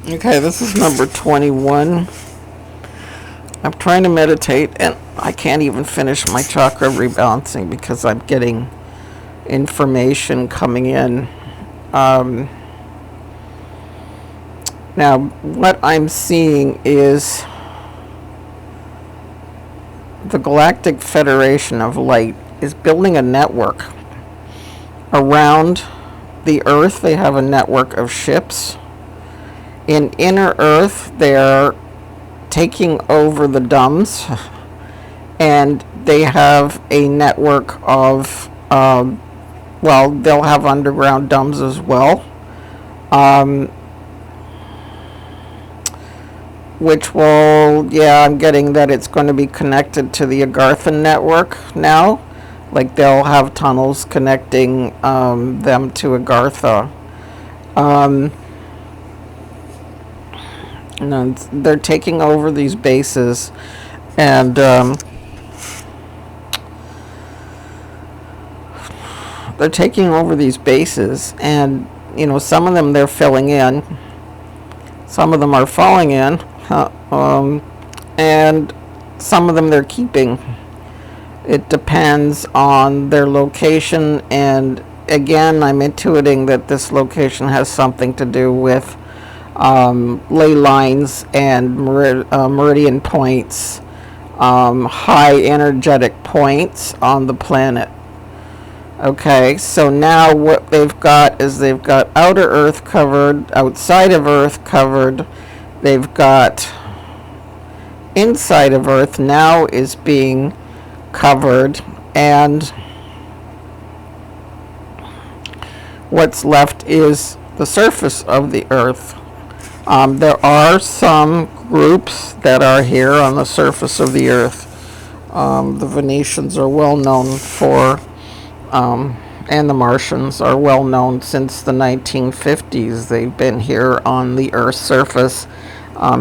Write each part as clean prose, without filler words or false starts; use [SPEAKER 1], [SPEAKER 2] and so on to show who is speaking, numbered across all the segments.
[SPEAKER 1] Okay, this is number 21. I'm trying to meditate and I can't even finish my chakra rebalancing because I'm getting information coming in. Um, Now, what I'm seeing is the Galactic Federation of Light is building a network around the Earth. They have a network of ships. In inner Earth, they're taking over the dumbs, and they have a network of, well, they'll have underground dumbs as well. Which will, yeah, I'm getting that it's going to be connected to the Agarthan network now. Like they'll have tunnels connecting them to Agartha. Um, and they're taking over these bases, and they're taking over these bases, and some of them they're filling in, some of them are falling in. And some of them they're keeping. It depends on their location, and again, I'm intuiting that this location has something to do with ley lines and meridian points, high energetic points on the planet. Okay, so now what they've got is they've got outer Earth covered, outside of Earth covered. They've got inside of Earth now is being covered, and what's left is the surface of the Earth. There are some groups that are here on the surface of the Earth. The Venetians are well known for, and the Martians are well known since the 1950s. They've been here on the Earth's surface,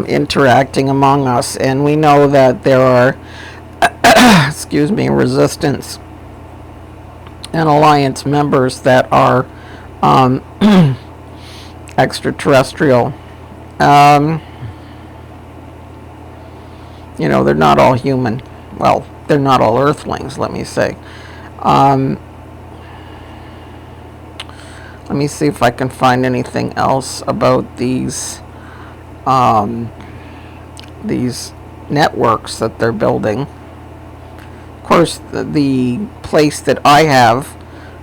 [SPEAKER 1] interacting among us, and we know that there are resistance and alliance members that are extraterrestrial. They're not all human. Well, they're not all Earthlings, let me say. Let me see if I can find anything else about these networks that they're building. Of course, the place that I have,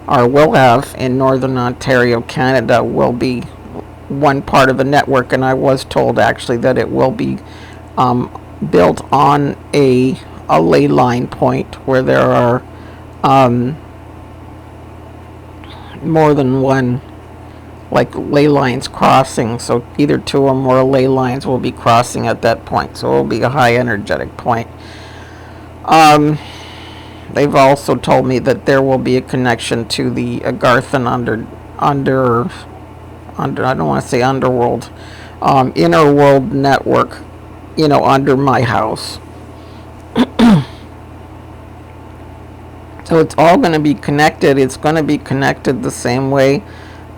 [SPEAKER 1] or will have, in Northern Ontario, Canada, will be one part of the network, and I was told actually that it will be built on a ley line point where there are more than one, like, ley lines crossing, so either two or more ley lines will be crossing at that point, so it will be a high energetic point. They've also told me that there will be a connection to the Agarthan under I don't want to say underworld, inner world network, under my house. So it's all going to be connected. It's going to be connected the same way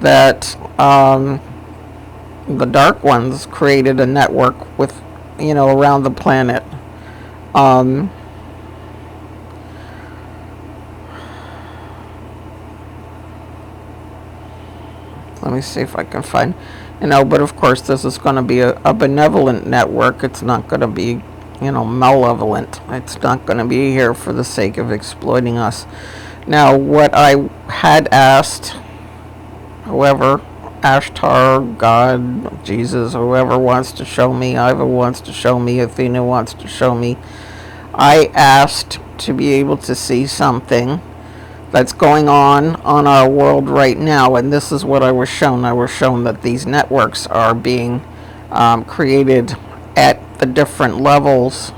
[SPEAKER 1] that the Dark Ones created a network with, around the planet. Let me see if I can find, but of course this is going to be a benevolent network. It's not going to be, malevolent. It's not going to be here for the sake of exploiting us. Now, what I had asked, whoever, Ashtar, God, Jesus, whoever wants to show me, Iva wants to show me, Athena wants to show me, I asked to be able to see something that's going on our world right now, and this is what I was shown. I was shown that these networks are being created at the different levels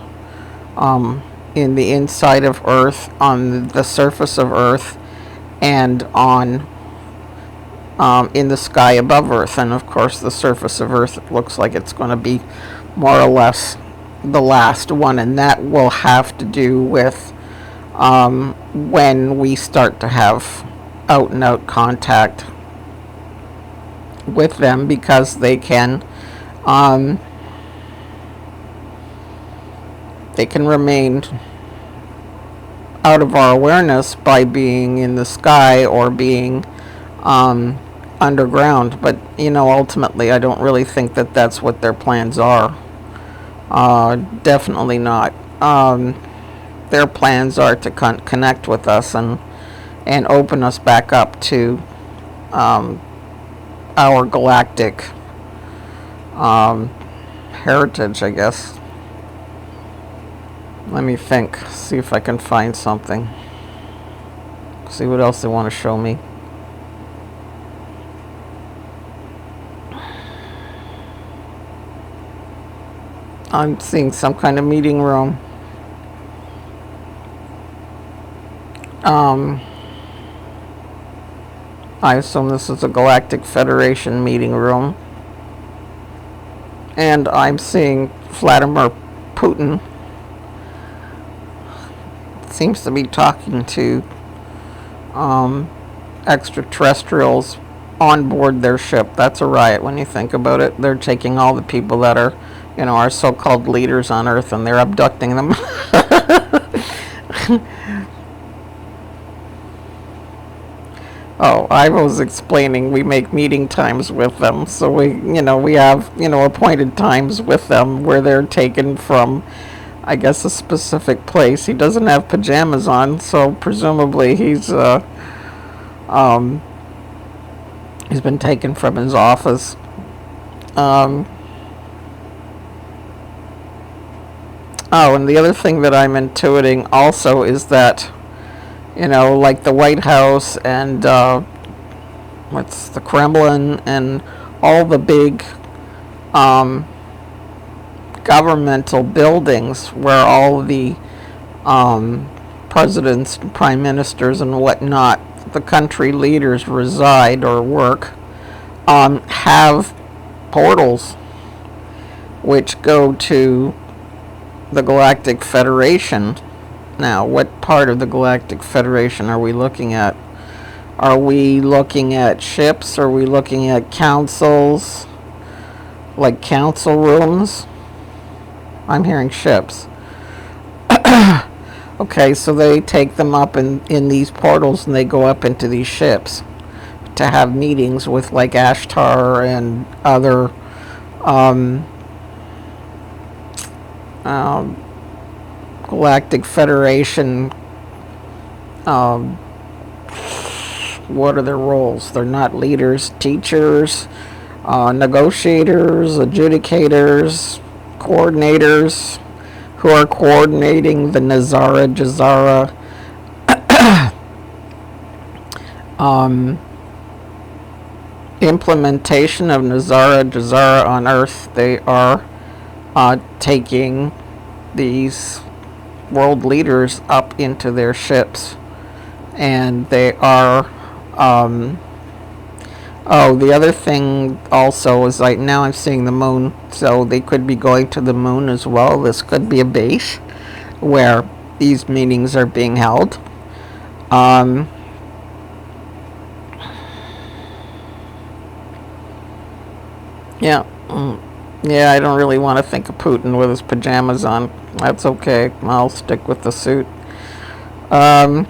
[SPEAKER 1] in the inside of Earth, on the surface of Earth, and on in the sky above Earth. And of course the surface of Earth looks like it's going to be more or less the last one, and that will have to do with when we start to have out and out contact with them, because they can Um, they can remain out of our awareness by being in the sky or being underground. But, ultimately, I don't really think that that's what their plans are. Definitely not. Their plans are to connect with us and open us back up to our galactic heritage, I guess. Let me think. See if I can find something. See what else they want to show me. I'm seeing some kind of meeting room. I assume this is a Galactic Federation meeting room. And I'm seeing Vladimir Putin seems to be talking to extraterrestrials on board their ship. That's a riot when you think about it. They're taking all the people that are, our so-called leaders on Earth, and they're abducting them. Oh, I was explaining we make meeting times with them. So we have, appointed times with them where they're taken from, I guess, a specific place. He doesn't have pajamas on, so presumably he's been taken from his office. Oh, and the other thing that I'm intuiting also is that, like the White House and what's the Kremlin and all the big governmental buildings where all the presidents, prime ministers, and whatnot, the country leaders reside or work, have portals which go to the Galactic Federation. Now, what part of the Galactic Federation are we looking at? Are we looking at ships? Are we looking at councils? Like council rooms? I'm hearing ships. Okay, so they take them up in these portals and they go up into these ships to have meetings with like Ashtar and other Galactic Federation. What are their roles? They're not leaders, teachers, negotiators, adjudicators, coordinators, who are coordinating the Nazara Jazara implementation of Nazara Jazara on Earth. They are taking these world leaders up into their ships, and they are the other thing also is, like, now I'm seeing the moon, so they could be going to the moon as well. This could be a base where these meetings are being held. Yeah, I don't really want to think of Putin with his pajamas on. That's okay. I'll stick with the suit. Let's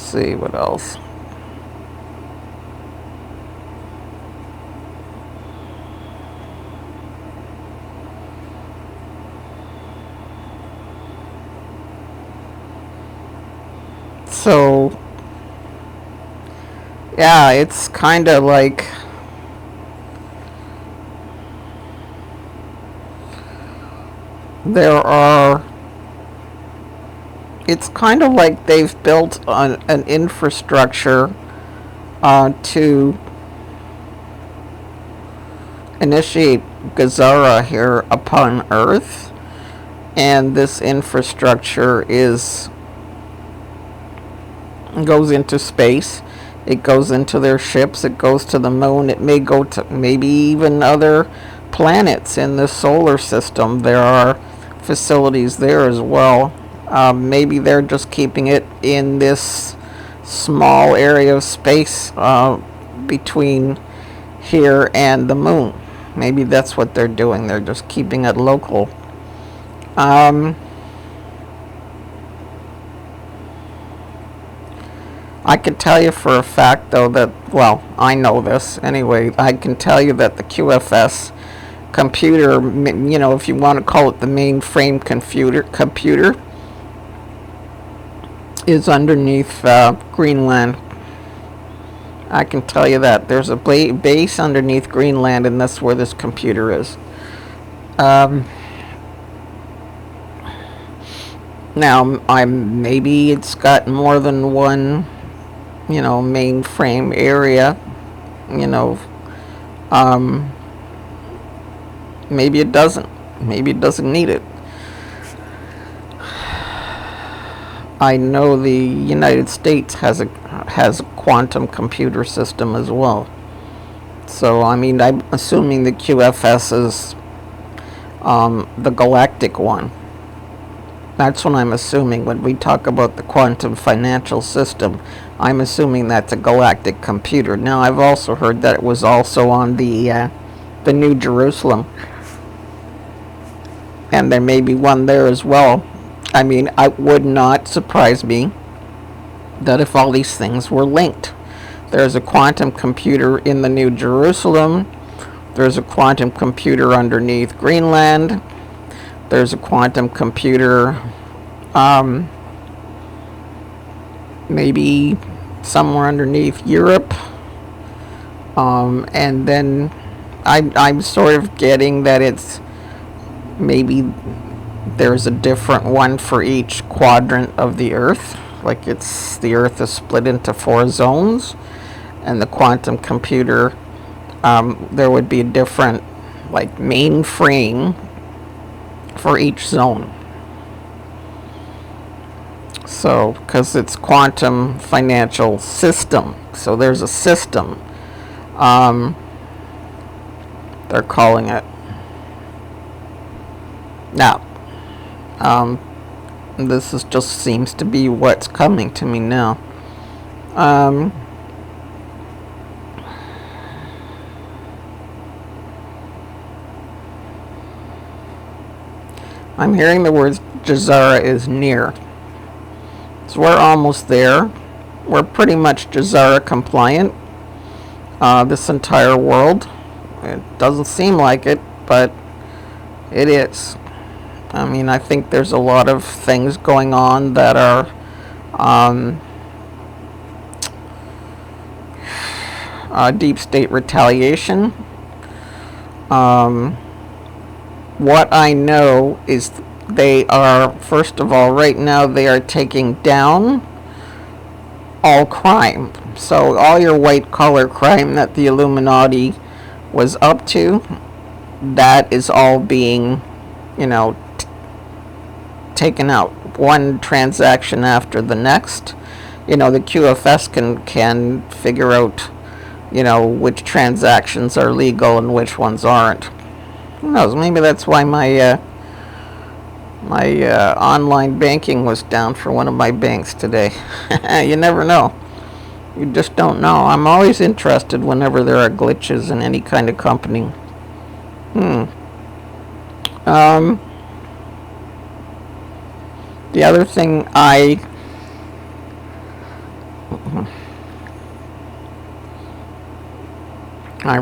[SPEAKER 1] see what else. So, yeah, it's kind of like it's kind of like they've built an infrastructure to initiate Gazara here upon Earth, and this infrastructure goes into space. It goes into their ships. It goes to the moon. It may go to maybe even other planets in the solar system. There are facilities there as well. Maybe they're just keeping it in this small area of space between here and the moon. Maybe that's what they're doing. They're just keeping it local. I can tell you for a fact, though, that, well, I know this anyway. I can tell you that the QFS computer, you know, if you want to call it the mainframe computer, is underneath Greenland. I can tell you that. There's a base underneath Greenland, and that's where this computer is. Now, maybe it's got more than one, you know, mainframe area, you know. Maybe it doesn't. Maybe it doesn't need it. I know the United States has a quantum computer system as well. So, I mean, I'm assuming the QFS is the Galactic one. That's what I'm assuming when we talk about the quantum financial system. I'm assuming that's a galactic computer. Now, I've also heard that it was also on the New Jerusalem, and there may be one there as well. I mean, it would not surprise me that if all these things were linked. There's a quantum computer in the New Jerusalem. There's a quantum computer underneath Greenland. There's a quantum computer maybe somewhere underneath Europe. And then I'm sort of getting that it's maybe there's a different one for each quadrant of the Earth. Like the Earth is split into 4 zones, and the quantum computer, there would be a different, like, mainframe for each zone. So, because it's quantum financial system, so there's a system, they're calling it. Now, this just seems to be what's coming to me now. I'm hearing the words Jazara is near. So we're almost there. We're pretty much Jazara compliant. This entire world. It doesn't seem like it, but it is. I mean, I think there's a lot of things going on that are deep state retaliation. What I know is they are, first of all, right now they are taking down all crime. So all your white collar crime that the Illuminati was up to, that is all being, you know, taken out. One transaction after the next. You know, the QFS can figure out, you know, which transactions are legal and which ones aren't. Who knows? Maybe that's why my online banking was down for one of my banks today. You never know. You just don't know. I'm always interested whenever there are glitches in any kind of company. The other thing I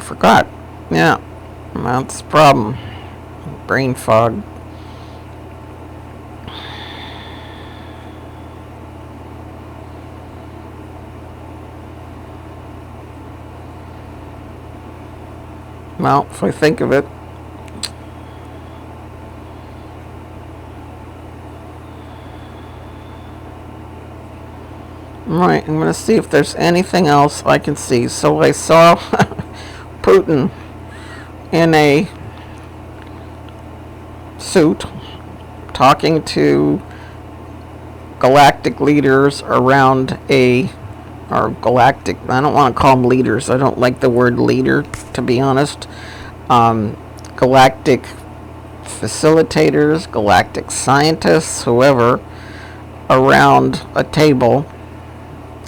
[SPEAKER 1] forgot. Yeah, that's the problem. Brain fog. Well, if I think of it. Right, I'm going to see if there's anything else I can see. So I saw Putin in a suit talking to galactic leaders around or galactic, I don't want to call them leaders. I don't like the word leader, to be honest. Galactic facilitators, galactic scientists, whoever, around a table.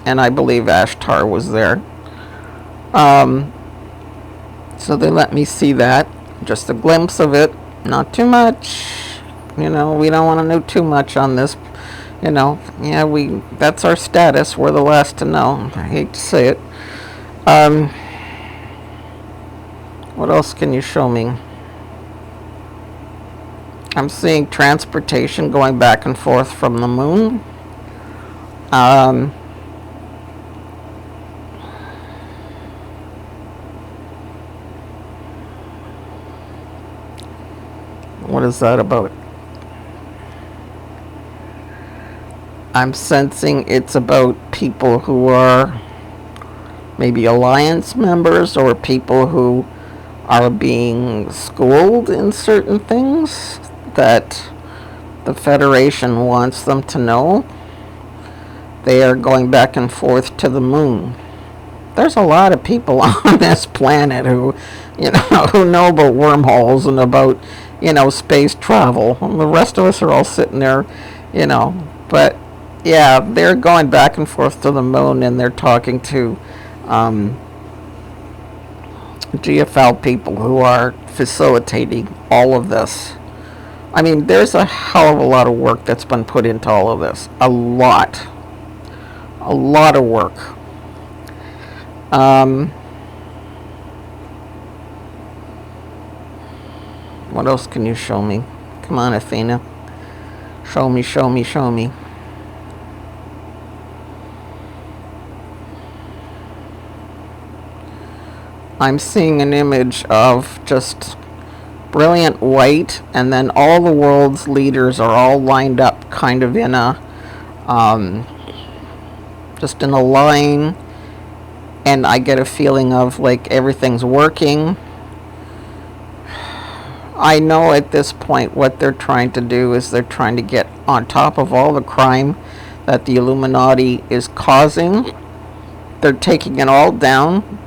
[SPEAKER 1] And I believe Ashtar was there. So they let me see that, just a glimpse of it, not too much. We don't want to know too much on this. Yeah, that's our status. We're the last to know. I hate to say it. What else can you show me? I'm seeing transportation going back and forth from the moon. What is that about? I'm sensing it's about people who are maybe alliance members or people who are being schooled in certain things that the Federation wants them to know. They are going back and forth to the moon. There's a lot of people on this planet who know about wormholes and about, space travel. And the rest of us are all sitting there, but yeah, they're going back and forth to the moon, and they're talking to GFL people who are facilitating all of this. I mean, there's a hell of a lot of work that's been put into all of this. A lot of work. What else can you show me? Come on, Athena. Show me, show me, show me. I'm seeing an image of just brilliant white, and then all the world's leaders are all lined up kind of in a just in a line, and I get a feeling of like everything's working. I know at this point what they're trying to do is they're trying to get on top of all the crime that the Illuminati is causing. They're taking it all down.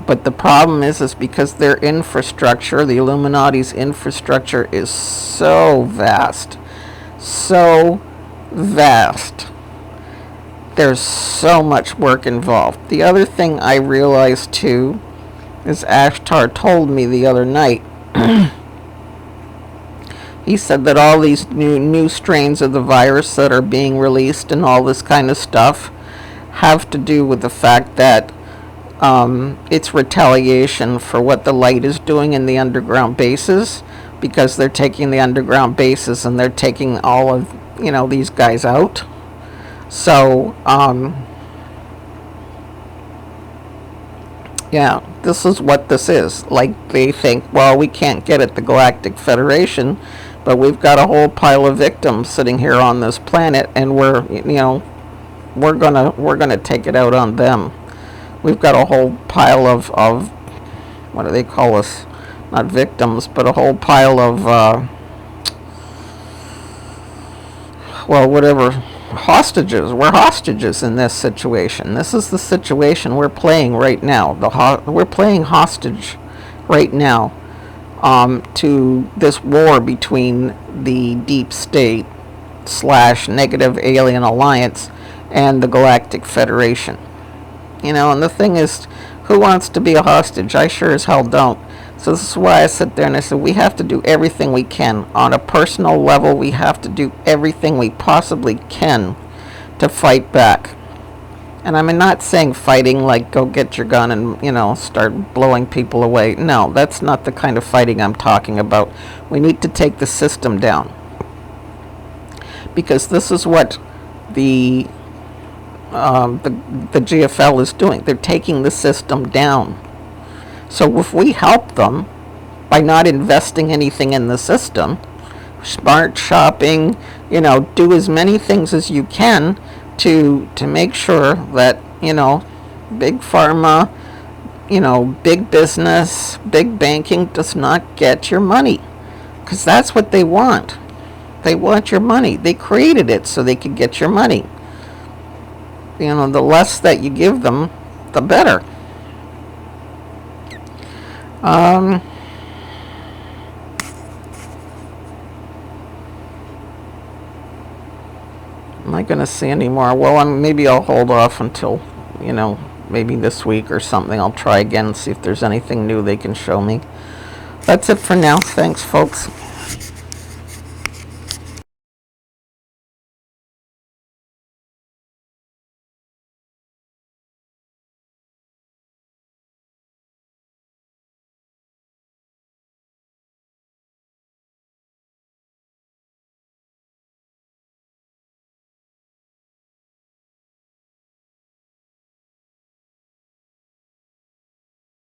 [SPEAKER 1] But the problem is because their infrastructure, the Illuminati's infrastructure, is so vast. So vast. There's so much work involved. The other thing I realized too is Ashtar told me the other night. He said that all these new strains of the virus that are being released and all this kind of stuff have to do with the fact that it's retaliation for what the light is doing in the underground bases, because they're taking the underground bases and they're taking all of these guys out. So yeah, this is what this is. Like, they think, well, we can't get at the Galactic Federation, but we've got a whole pile of victims sitting here on this planet, and we're gonna take it out on them. We've got a whole pile of what do they call us? Not victims, but a whole pile of well, whatever, hostages. We're hostages in this situation. This is the situation we're playing right now. We're playing hostage right now to this war between the deep state / negative alien alliance and the Galactic Federation. And the thing is, who wants to be a hostage? I sure as hell don't. So this is why I sit there and I said, we have to do everything we can. On a personal level, we have to do everything we possibly can to fight back. And I'm not saying fighting like go get your gun and, start blowing people away. No, that's not the kind of fighting I'm talking about. We need to take the system down. Because this is what the GFL is doing. They're taking the system down. So if we help them by not investing anything in the system, smart shopping, do as many things as you can to make sure that, big pharma, big business, big banking does not get your money. Because that's what they want. They want your money. They created it so they could get your money. The less that you give them, the better. Am I going to see any more? Well, maybe I'll hold off until, maybe this week or something, I'll try again and see if there's anything new they can show me. That's it for now. Thanks, folks.